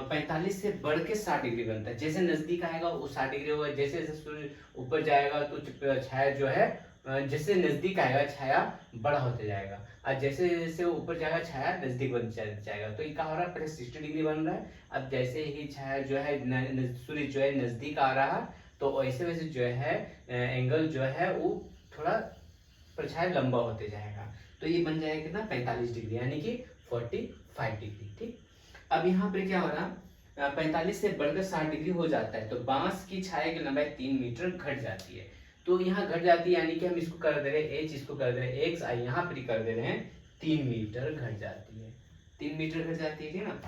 45 से बढ़ के 60 डिग्री बनता है, जैसे नजदीक आएगा वो 60 डिग्री होगा, जैसे जैसे सूर्य ऊपर जाएगा तो छाया जो है जैसे नजदीक आएगा छाया बड़ा होते जाएगा, और जैसे जैसे ऊपर जाएगा छाया नजदीक बन जाएगा। तो ये क्या हो रहा है, पहले 60 डिग्री बन रहा है, अब जैसे ही छाया जो है सूर्य जो है नजदीक आ रहा है तो वैसे वैसे जो है एंगल जो है वो थोड़ा परछाई लंबा होते जाएगा, तो ये बन जाएगा कितना 45 डिग्री, यानी कि 45 डिग्री, ठीक। अब यहाँ पर क्या हो रहा, 45 से बढ़कर 60 डिग्री हो जाता है, तो बांस की छाया की लंबाई 3 मीटर घट जाती है, तो यहाँ घट जाती है, यानी कि हम इसको कर दे रहे हैं h, इसको कर दे रहे हैं x, यहाँ पर कर दे रहे हैं 3 मीटर घट जाती है, 3 मीटर घट जाती है ना।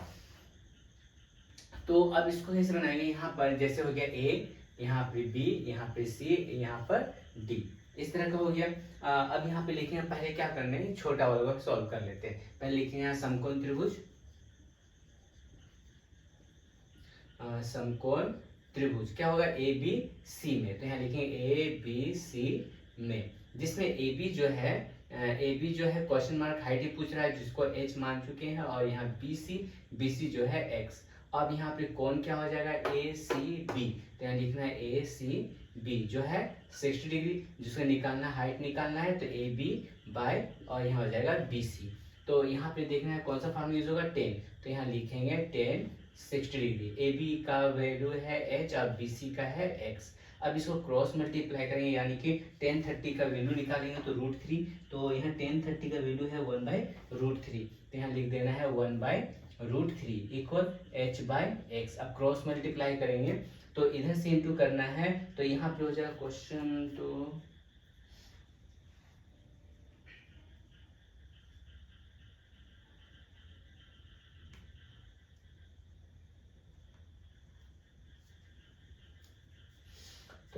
तो अब इसको कैसे बनाएंगे, यहाँ पर जैसे हो गया a, यहाँ पे b, यहाँ पे c, यहाँ पर d, इस तरह का हो गया। अब यहाँ पे लिखेंगे, पहले क्या करना है छोटा वाला को सॉल्व कर लेते हैं, पहले लिखेंगे यहाँ समकोण त्रिभुज, समकोण त्रिभुज क्या होगा ए बी सी में, तो यहाँ लिखेंगे ए बी सी में, जिसमें ए बी जो है क्वेश्चन मार्क हाइट ही पूछ रहा है जिसको h मान चुके हैं, और यहाँ बी सी जो है x। अब यहाँ पे कोण क्या हो जाएगा ए सी बी, तो यहाँ लिखना है ए सी बी जो है 60 डिग्री, जिसको निकालना हाइट निकालना है, तो ए बी बाय और यहाँ हो जाएगा बी सी। तो यहाँ पे देखना है कौन सा फॉर्मूला यूज होगा 10, तो यहाँ लिखेंगे 10 60 डिग्री, ए बी का वैल्यू है h और बी सी का है x। अब इसको क्रॉस मल्टीप्लाई करेंगे, यानी कि 1030 का वैल्यू निकालेंगे तो √3, तो यहाँ 1030 का वैल्यू है 1/√3, तो यहाँ लिख देना है 1/√3 इक्वल h/x। अब क्रॉस मल्टीप्लाई करेंगे तो इधर से इंटू करना है, तो यहाँ पे हो जाएगा क्वेश्चन तो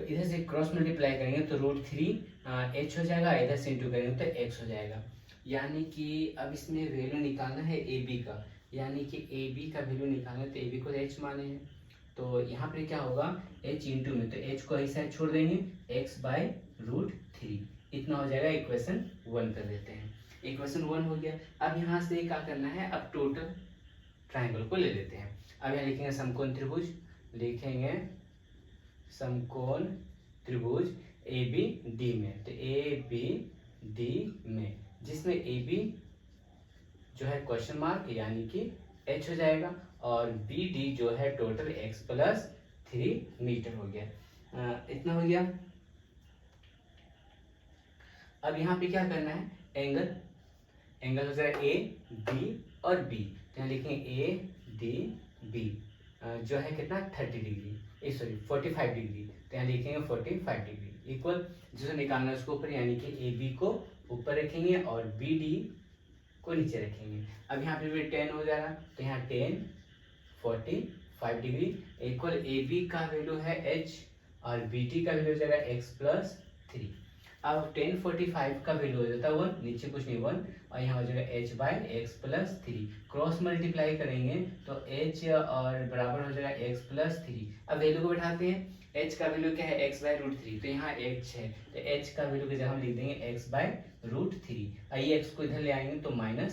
इधर से क्रॉस मल्टीप्लाई करेंगे तो √3 h हो जाएगा, इधर से इंटू करेंगे तो x हो जाएगा। यानी कि अब इसमें वैल्यू निकालना है ए बी का, यानी कि ए बी का वैल्यू निकालना है, तो ए बी को h माने हैं, तो यहाँ पे क्या होगा h इंटू में, तो h को ऐसा छोड़ देंगे, x/√3 इतना हो जाएगा। इक्वेशन 1 कर देते हैं, इक्वेशन 1 हो गया। अब यहाँ से क्या करना है, अब टोटल ट्राइंगल को ले लेते हैं। अब यहाँ लिखेंगे समकोण त्रिभुज, लिखेंगे समकोण त्रिभुज ए बी डी में, तो ए बी डी में, जिसमें ए बी जो है क्वेश्चन मार्क यानी कि h हो जाएगा, और बी डी जो है टोटल x+3 मीटर हो गया। इतना हो गया। अब यहाँ पे क्या करना है, एंगल, एंगल हो जाएगा ए बी और बी, तो यहाँ लिखेंगे ए डी बी जो है कितना 30 डिग्री, सॉरी 45 डिग्री, तो यहाँ लिखेंगे 45 डिग्री इक्वल, जिसको निकालना है उसको ऊपर, यानी कि ए बी को ऊपर रखेंगे और बी डी को नीचे रखेंगे। अब यहाँ पे भी 10 हो जाएगा, तो यहाँ 10 45 डिग्री इक्वल ए बी का वैल्यू है h और बी टी का वैल्यू हो जाएगा x+3। अब 10 45 का वैल्यू हो जाता है 1, नीचे कुछ नहीं 1, और यहाँ हो जाएगा h/x+3। क्रॉस मल्टीप्लाई करेंगे तो h और बराबर हो जाएगा x+3। अब वैल्यू को बैठाते हैं, h का वैल्यू क्या है x/√3, तो यहाँ h है, तो h का वैल्यू की जगह हम लिख देंगे x/√3। आइए x को इधर ले आएंगे तो -x,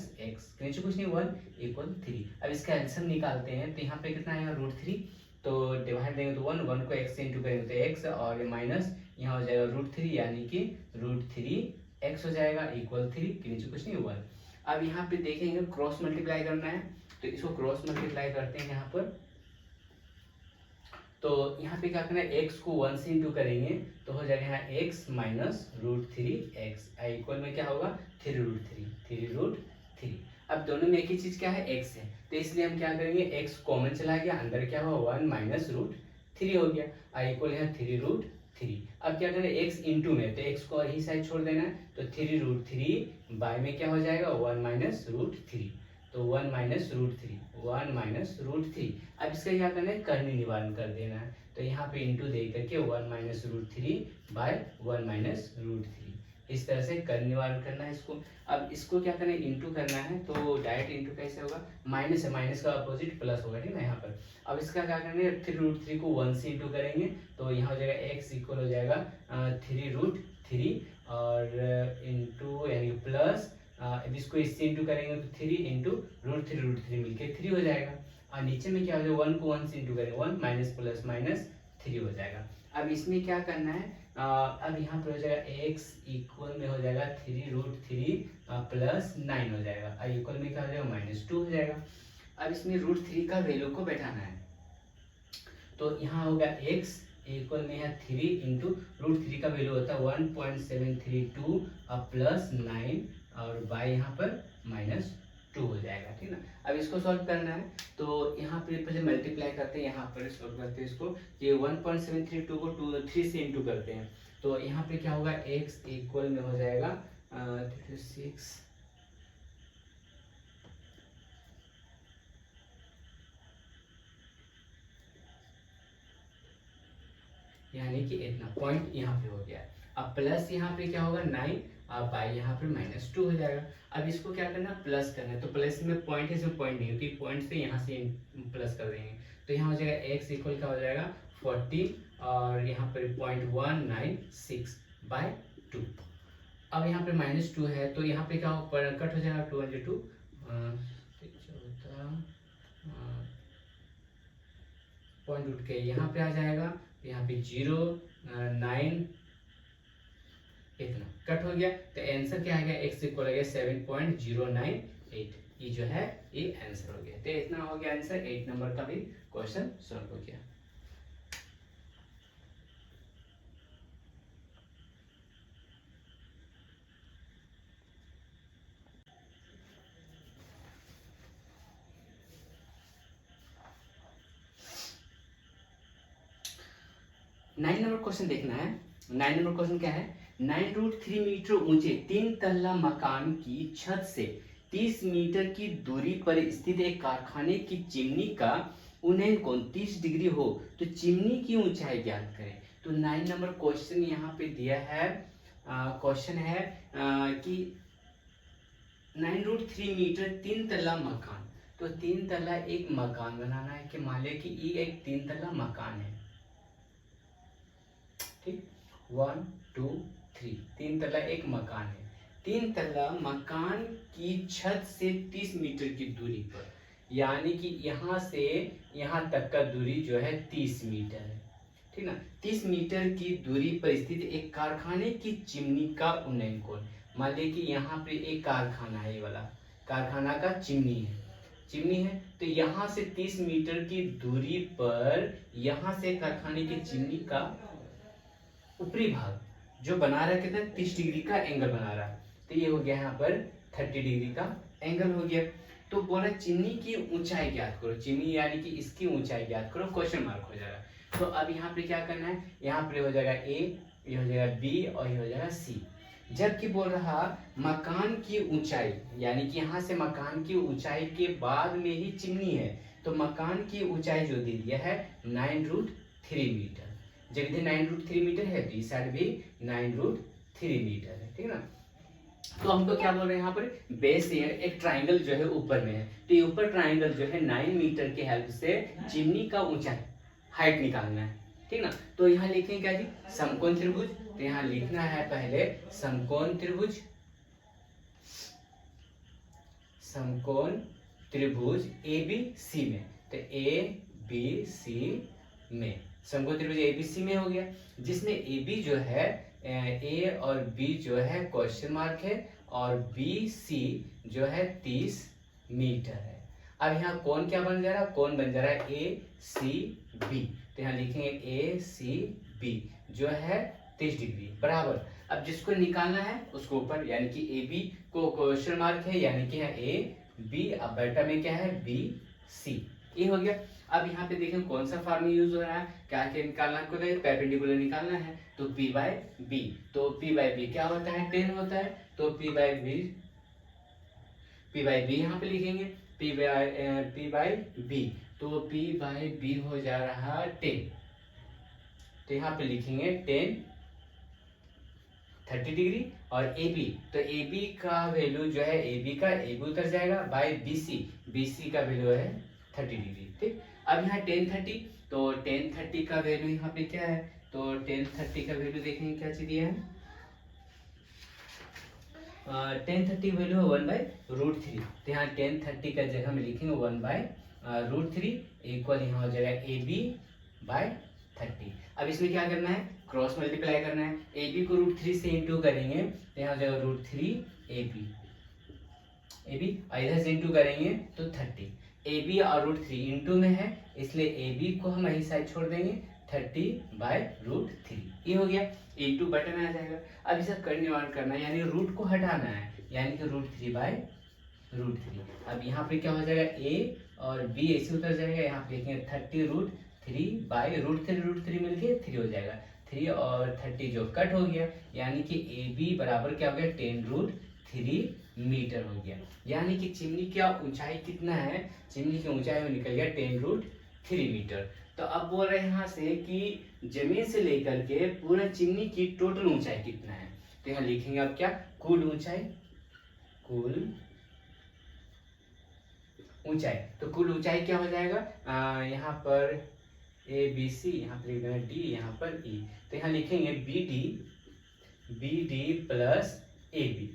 नीचे कुछ नहीं 1 इक्वल 3। अब इसका एलसीएम निकालते हैं, तो यहाँ पे कितना आएगा √3, तो डिवाइड देंगे तो 1 को x से इंटू करेंगे तो x, और माइनस यहाँ हो जाएगा √3, यानी कि √3x हो जाएगा इक्वल 3, के नीचे कुछ नहीं 1। अब यहाँ पे देखेंगे क्रॉस मल्टीप्लाई करना है, तो इसको क्रॉस मल्टीप्लाई करते हैं यहाँ पर, तो यहाँ पे क्या करना है, x को 1 से इंटू करेंगे तो हो जाएगा यहाँ x माइनस √3x इक्वल में क्या होगा 3√3। अब दोनों में एक ही चीज क्या है x है, तो इसलिए हम क्या करेंगे, x कॉमन चला गया, अंदर क्या हुआ 1 माइनस √3 हो गया इक्वल है 3√3। अब क्या करना है, x इंटू में, तो x को यही साइड छोड़ देना है, तो 3√3 बाय में क्या हो जाएगा 1 माइनस √3, तो 1 माइनस √3। अब इसका क्या करना है, कर्णी निवारण कर देना है, तो यहाँ पे इंटू दे करके 1 माइनस √3 बाय 1 माइनस √3, इस तरह से कर्णी निवारण करना है इसको। अब इसको क्या करना है, इंटू करना है, तो डायरेक्ट इंटू कैसे होगा, माइनस है, माइनस का अपोजिट प्लस होगा, ठीक है यहाँ पर। अब इसका क्या करना है, 3√3 को 1 से इंटू करेंगे तो यहाँ हो जाएगा x इक्वल हो जाएगा 3√3 और इंटू यानी प्लस, अब इसको इससे इंटू करेंगे तो 3 इंटू √3 मिलके 3 हो जाएगा, और नीचे में क्या हो जाएगा 1 को 1 से इंटू करेंगे 1 माइनस प्लस माइनस 3 हो जाएगा। अब इसमें क्या करना है, अब यहाँ पर हो जाएगा x इक्वल में हो जाएगा 3√3 प्लस 9 हो जाएगा, और इक्वल में क्या हो जाएगा -2 हो जाएगा। अब इसमें √3 का वैल्यू को बैठाना है, तो यहाँ होगा x इक्वल में है 3 इंटू √3 का वैल्यू होता है 1.732 प्लस 9 और बाय यहाँ पर -2 हो जाएगा, ठीक ना। अब इसको सॉल्व करना है, तो यहाँ पे पहले मल्टीप्लाई करते हैं, यहाँ पर सॉल्व करते हैं इसको, ये 1.732 को 3 से इंटू करते हैं, तो यहाँ पे क्या होगा x इक्वल में हो जाएगा 6 यानी कि इतना पॉइंट यहाँ पे हो गया। अब प्लस यहाँ पे क्या होगा 9, अब बाई यहाँ पे -2 हो जाएगा। अब इसको क्या करना है, प्लस करना है, तो प्लस में पॉइंट है, इसमें पॉइंट नहीं होती, पॉइंट से यहाँ से प्लस कर देंगे, तो यहाँ हो जाएगा x इक्वल क्या हो जाएगा 40 और यहाँ पर 0.196 बाय 2। अब यहाँ पे -2 है, तो यहाँ पे क्या कट हो जाएगा 2 पॉइंट उठ के यहाँ पे आ जाएगा, यहाँ पे 0 9 इतना कट हो गया, तो आंसर क्या आ गया, x इक्वल हो गया 7.098, ये जो है ये आंसर हो गया। तो इतना हो गया आंसर, 8 नंबर का भी क्वेश्चन सॉल्व हो गया। 9 नंबर क्वेश्चन देखना है। 9 नंबर क्वेश्चन क्या है, 9√3 मीटर ऊंचे 3 तल्ला मकान की छत से 30 मीटर की दूरी पर स्थित एक कारखाने की चिमनी का उन्नयन कोण 30 डिग्री हो तो चिमनी की ऊंचाई ज्ञात करें। तो 9 नंबर क्वेश्चन यहाँ पे दिया है, क्वेश्चन है कि 9√3 मीटर 3 तल्ला मकान, तो 3 तल्ला एक मकान बनाना है कि मान लिया कि ये एक 3 तल्ला मकान है, ठीक, 1 2 3, 3 तल्ला एक मकान है। 3 तल्ला मकान की छत से 30 मीटर की दूरी पर, यानी कि यहाँ से यहाँ तक का दूरी जो है 30 मीटर है, ठीक ना। 30 मीटर की दूरी पर स्थित एक कारखाने की चिमनी का उन्नयन कोण, मान लीजिए कि यहाँ पे एक कारखाना है, ये वाला कारखाना का चिमनी है, चिमनी है, तो यहाँ से 30 मीटर की दूरी पर यहाँ से कारखाने की चिमनी का ऊपरी भाग जो बना रहा है कितना 30 डिग्री का एंगल बना रहा है, तो ये हो गया यहाँ पर 30 डिग्री का एंगल हो गया। तो बोला चिमनी की ऊंचाई ज्ञात करो, चिमनी यानी कि इसकी ऊंचाई ज्ञात करो, क्वेश्चन मार्क हो जाएगा। तो अब यहाँ पे क्या करना है, यहाँ पे हो जाएगा ए, ये हो जाएगा बी और ये हो जाएगा सी। जबकि बोल रहा मकान की ऊंचाई, यानी कि यहाँ से मकान की ऊंचाई के बाद में ही चिमनी है, तो मकान की ऊंचाई जो दे दिया है 9√3 मीटर, जब इधर 9√3 मीटर है तो इस साइड भी 9√3 मीटर है, ठीक है ना। तो हमको क्या बोल रहे हैं यहाँ पर, बेस है, एक ट्राइंगल जो है ऊपर में है, तो ये ऊपर ट्राइंगल जो है 9 मीटर की हेल्प से चिमनी का ऊंचाई हाइट निकालना है, ठीक ना। तो यहाँ लिखेंगे क्या जी, समकोण त्रिभुज, तो यहाँ लिखना है पहले समकोण त्रिभुज, समकोण त्रिभुज ए बी सी में, तो ए बी सी में समकोण त्रिभुज एबीसी में हो गया, जिसमें ए बी जो है ए और बी जो है क्वेश्चन मार्क है और बी सी जो है 30 मीटर है। अब यहाँ कौन क्या बन जा रहा है, कौन बन जा रहा है ए सी बी, तो यहाँ लिखेंगे ए सी बी जो है 30 डिग्री बराबर। अब जिसको निकालना है उसको ऊपर, यानी कि ए बी को क्वेश्चन मार्क है, यानी कि है ए बी, अब बेटा में क्या है बी सी, ये हो गया। अब यहाँ पे देखें कौन सा फॉर्मूला यूज हो रहा है, क्या क्या निकालना है, परपेंडिकुलर निकालना है, तो P बाय बी, तो P बाय बी क्या होता है 10 होता है, तो P बाय बी यहाँ पे लिखेंगे P बाय बी, तो P बाय बी हो जा रहा 10, तो यहाँ पे लिखेंगे 10 30 डिग्री, और ए बी, तो ए बी का वैल्यू जो है ए बी का ए बी उतर जाएगा बाय बी सी का वैल्यू है 30 डिग्री, ठीक। अब यहाँ 10 30, तो 10 30 का वैल्यू यहाँ पे क्या है, तो 10 30 का वैल्यू देखेंगे क्या चीज दिया है, 10 30 वैल्यू है 1/√3, तो यहाँ 10 30 का जगह में लिखेंगे 1/√3 इक्वल यहाँ हो जाएगा ए बी बाय 30। अब इसमें क्या करना है, क्रॉस मल्टीप्लाई करना है, ए बी को √3 से इंटू करेंगे तो यहाँ हो जाएगा √3 ए बी, इधर से इंटू करेंगे तो 30, ए बी और √3 इंटू में है इसलिए ए बी को हम यही साइड छोड़ देंगे 30/√3, ये हो गया, इंटू बटन में आ जाएगा। अब इसे करने करना है, यानी रूट को हटाना है, यानी कि √3/√3। अब यहाँ पे क्या हो जाएगा ए और बी ऐसे उतर जाएगा, यहाँ पे लिखेंगे 30√3/√3 मिलके 3 हो जाएगा, 3 और 30 जो कट हो गया, यानी कि ए बी बराबर क्या हो गया 10√3 मीटर हो गया, यानी कि चिमनी का ऊंचाई कितना है, चिमनी की ऊंचाई में निकल गया 10√3 मीटर। तो अब बोल रहे हैं यहाँ से कि जमीन से लेकर के पूरा चिमनी की टोटल ऊंचाई कितना है, तो यहाँ लिखेंगे अब क्या, कुल ऊंचाई, तो कुल ऊंचाई क्या हो जाएगा, यहाँ पर ए बी सी, यहाँ पर लिख देना डी, यहाँ पर ई, तो यहाँ लिखेंगे B D plus A B,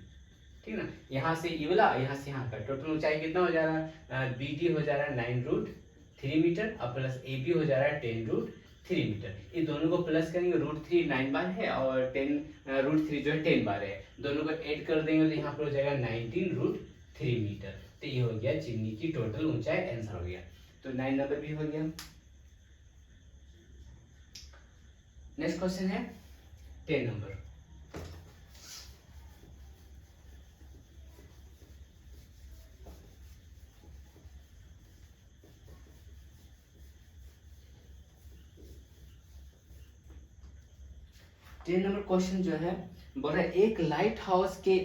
ठीक ना। यहाँ से ई वाला, यहाँ से यहाँ का टोटल ऊंचाई कितना हो जा रहा है, बी डी हो जा रहा है 9√3 मीटर और प्लस ए बी हो जा रहा है 10√3 मीटर, ये दोनों को प्लस करेंगे, √3 9 बार है और 10√3 जो है 10 बार है, दोनों को ऐड कर देंगे तो यहाँ पर हो जाएगा 19√3 मीटर, तो ये हो गया चिमनी की टोटल ऊंचाई, आंसर हो गया। तो 9 नंबर भी हो गया। नेक्स्ट क्वेश्चन है 10 नंबर, 10 नंबर क्वेश्चन जो है बोल रहा है एक लाइट हाउस के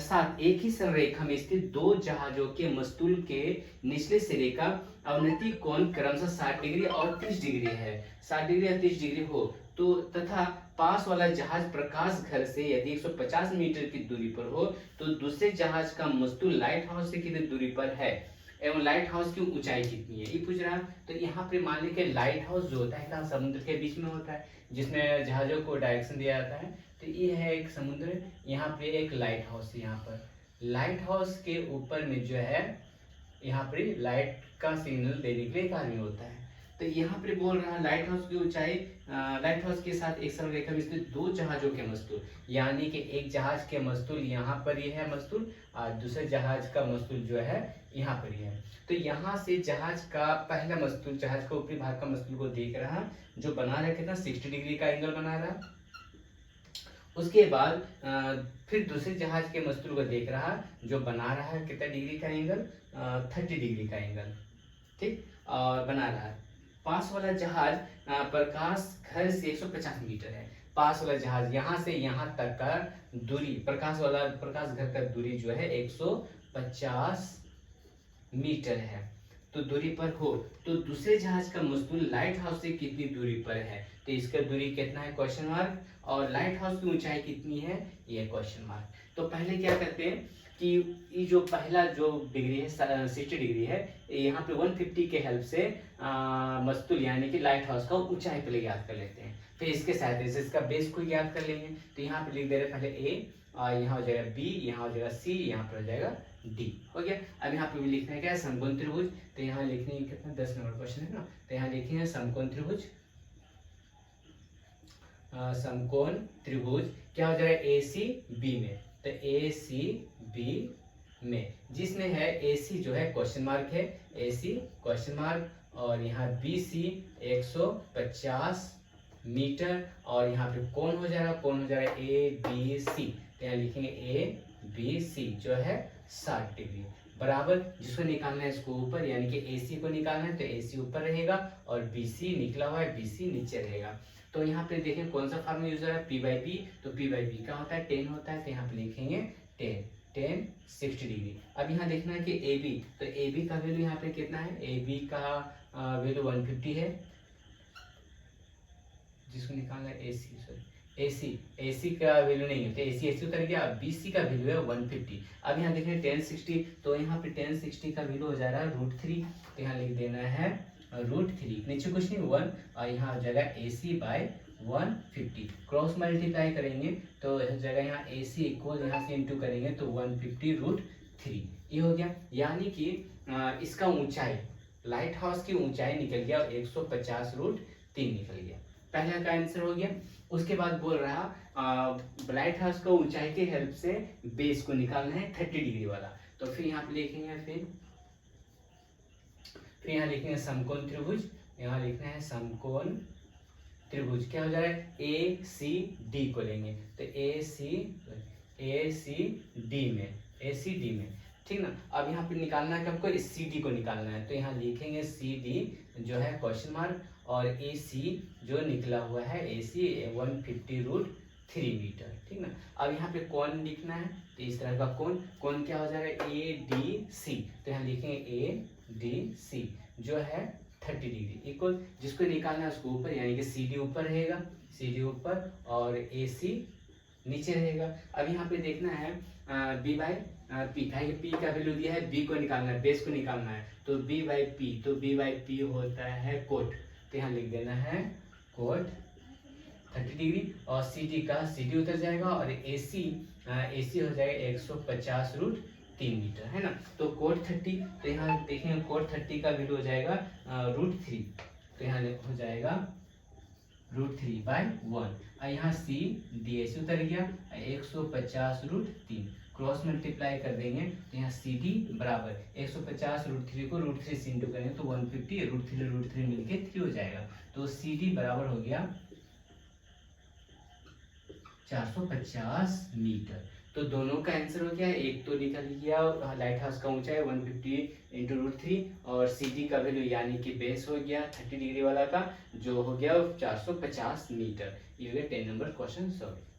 साथ एक ही संरेखा में स्थित दो जहाजों के मस्तूल के निचले सिरे का अवनति कोण क्रमशः 60 डिग्री और 30 डिग्री है। 60 डिग्री या 30 डिग्री हो तो तथा पास वाला जहाज प्रकाश घर से यदि 150 मीटर की दूरी पर हो तो दूसरे जहाज का मस्तूल लाइट हाउस से कितनी दूरी पर है एवं लाइट हाउस की ऊंचाई कितनी है, ये पूछ रहा है। तो यहाँ पे मान लीजिए लाइट हाउस जो होता है कहाँ समुद्र के बीच में होता है जिसमें जहाजों को डायरेक्शन दिया जाता है। तो ये है एक समुद्र, यहाँ पे एक लाइट हाउस है। यहाँ पर लाइट हाउस के ऊपर में जो है यहाँ पे लाइट का सिग्नल देने के लिए एक आदमी होता है। तो यहाँ पे बोल रहा है लाइट हाउस की ऊंचाई, लाइट हाउस के साथ एक संरेखा में स्थित दो जहाजों के मस्तूल, यानी कि एक जहाज के मस्तूल यहाँ पर ही है मस्तूल और दूसरे जहाज का मस्तूल जो है यहाँ पर ही है। तो यहाँ से जहाज का पहला मस्तूल, जहाज का ऊपरी भाग का मस्तूल को देख रहा है जो बना रहा है कितना 60 डिग्री का एंगल बना रहा है। उसके बाद फिर दूसरे जहाज के मस्तूल को देख रहा है जो बना रहा है कितना डिग्री का एंगल, 30 डिग्री का एंगल, ठीक, और बना रहा है। पास वाला जहाज प्रकाश घर से 150 मीटर है। पास वाला जहाज यहाँ से यहाँ तक का दूरी, प्रकाश घर का दूरी जो है 150 मीटर है। तो दूरी पर हो तो दूसरे जहाज का मस्तूल लाइट हाउस से कितनी दूरी पर है, तो इसका दूरी कितना है क्वेश्चन मार्क, और लाइट हाउस की ऊंचाई कितनी है ये क्वेश्चन मार्क। तो पहले क्या करते हैं कि ये जो पहला जो डिग्री है 60 डिग्री है, यहाँ पे 150 के हेल्प से मस्तूल यानी कि लाइट हाउस का ऊंचाई पहले याद कर लेते हैं, फिर इसके सहायता से इसका बेस को याद कर लेंगे। तो यहाँ पे लिख दे रहे पहले ए, यहाँ हो जाएगा बी, यहाँ हो जाएगा सी, यहाँ पर हो जाएगा डी, हो गया। अब यहाँ पे भी लिखना है क्या है समकोण त्रिभुज, तो यहाँ लिखने की कितना 10 नंबर क्वेश्चन है ना, तो यहाँ लिखेंगे समकोण त्रिभुज, समकोण त्रिभुज क्या हो जाएगा ए सी बी में, तो ए सी बी में जिसमें है ए सी जो है क्वेश्चन मार्क है, ए सी क्वेश्चन मार्क, और यहाँ बी सी 150 मीटर, और यहाँ पे कौन हो जाएगा, कौन हो जाएगा ए बी सी, तो यहाँ लिखेंगे ए बी सी जो है 60 डिग्री बराबर, जिसको निकालना है इसको ऊपर, यानी कि ए सी को निकालना है तो ए सी ऊपर रहेगा और बी सी निकला हुआ है बी सी नीचे रहेगा। तो यहाँ पे देखें कौन सा फार्मूला यूज हो रहा है पी बाई बी, तो पी बाई बी का होता है 10 होता है, तो यहाँ पे लिखेंगे 10 60 डिग्री। अब यहाँ देखना है कि ए बी, तो ए बी का वैल्यू यहाँ पे कितना है, ए बी का वैल्यू 150 है, जिसको निकालना है AC, सॉरी AC का वैल्यू नहीं है तो AC उतर गया। अब BC का वैल्यू है 150। अब यहाँ देखें 1060, तो यहाँ पे 1060 का वैल्यू हो जा रहा है √3, तो यहाँ लिख देना है √3, नीचे कुछ नहीं 1, और यहाँ हो जाएगा AC बाय 150, क्रॉस मल्टीप्लाई करेंगे तो हो जाएगा यहाँ AC इक्वल यहाँ से इंटू करेंगे तो 150 √3, ये हो गया। यानी कि इसका ऊंचाई, लाइट हाउस की ऊंचाई निकल गया 150 √3 निकल गया, पहला का आंसर हो गया। उसके बाद बोल रहा लाइट हाउस को ऊंचाई के हेल्प से बेस को निकालना है 30 डिग्री वाला, तो फिर यहाँ पे लिखेंगे फिर यहाँ लिखेंगे समकोण त्रिभुज, यहाँ लिखना है समकोण त्रिभुज, क्या हो जाएगा ए सी डी को लेंगे, तो ए सी डी में, ठीक ना। अब यहाँ पे निकालना है हमको सी डी को निकालना है, तो यहाँ लिखेंगे सी डी जो है क्वेश्चन मार्क, और ए सी जो निकला हुआ है ए सी 150 √3 मीटर, ठीक ना। अब यहाँ पे कोण लिखना है, तो इस तरह का कोण क्या हो जाएगा ए डी सी, तो यहाँ लिखेंगे ए डी सी जो है 30 डिग्री इक्वल, जिसको निकालना है उसको ऊपर, यानी कि सी डी ऊपर रहेगा, सी डी ऊपर और ए सी नीचे रहेगा। अब यहाँ पे देखना है बी बाई पी, पी का वैल्यू दिया है, बी को निकालना है, बेस को निकालना है, तो बी बाई पी, तो बी बाई पी होता है कोट, तो यहाँ लिख देना है कोट 30 डिग्री, और सी डी उतर जाएगा, और ए सी हो जाएगा 150 √3 मीटर, है ना। तो कोट 30, तो यहाँ देखेंगे कोट 30 का वैल्यू हो जाएगा √3, तो यहाँ हो जाएगा √3 बाय 1, और यहाँ सी डी ए सी उतर गया 150 √3, क्रॉस मल्टीप्लाई कर देंगे तो यहाँ सी डी बराबर 150 √3 को √3 से इंटू करेंगे तो 150 √3 मिलके 3 हो जाएगा, तो सी डी बराबर हो गया 450 मीटर। तो दोनों का आंसर हो गया, एक तो निकल गया लाइट हाउस का ऊंचाई 150 इंटू रूट 3 और सी का वैल्यू यानी कि बेस हो गया 30 डिग्री वाला का जो हो गया 450 मीटर। ये हो गया 10 नंबर क्वेश्चन सॉल्व।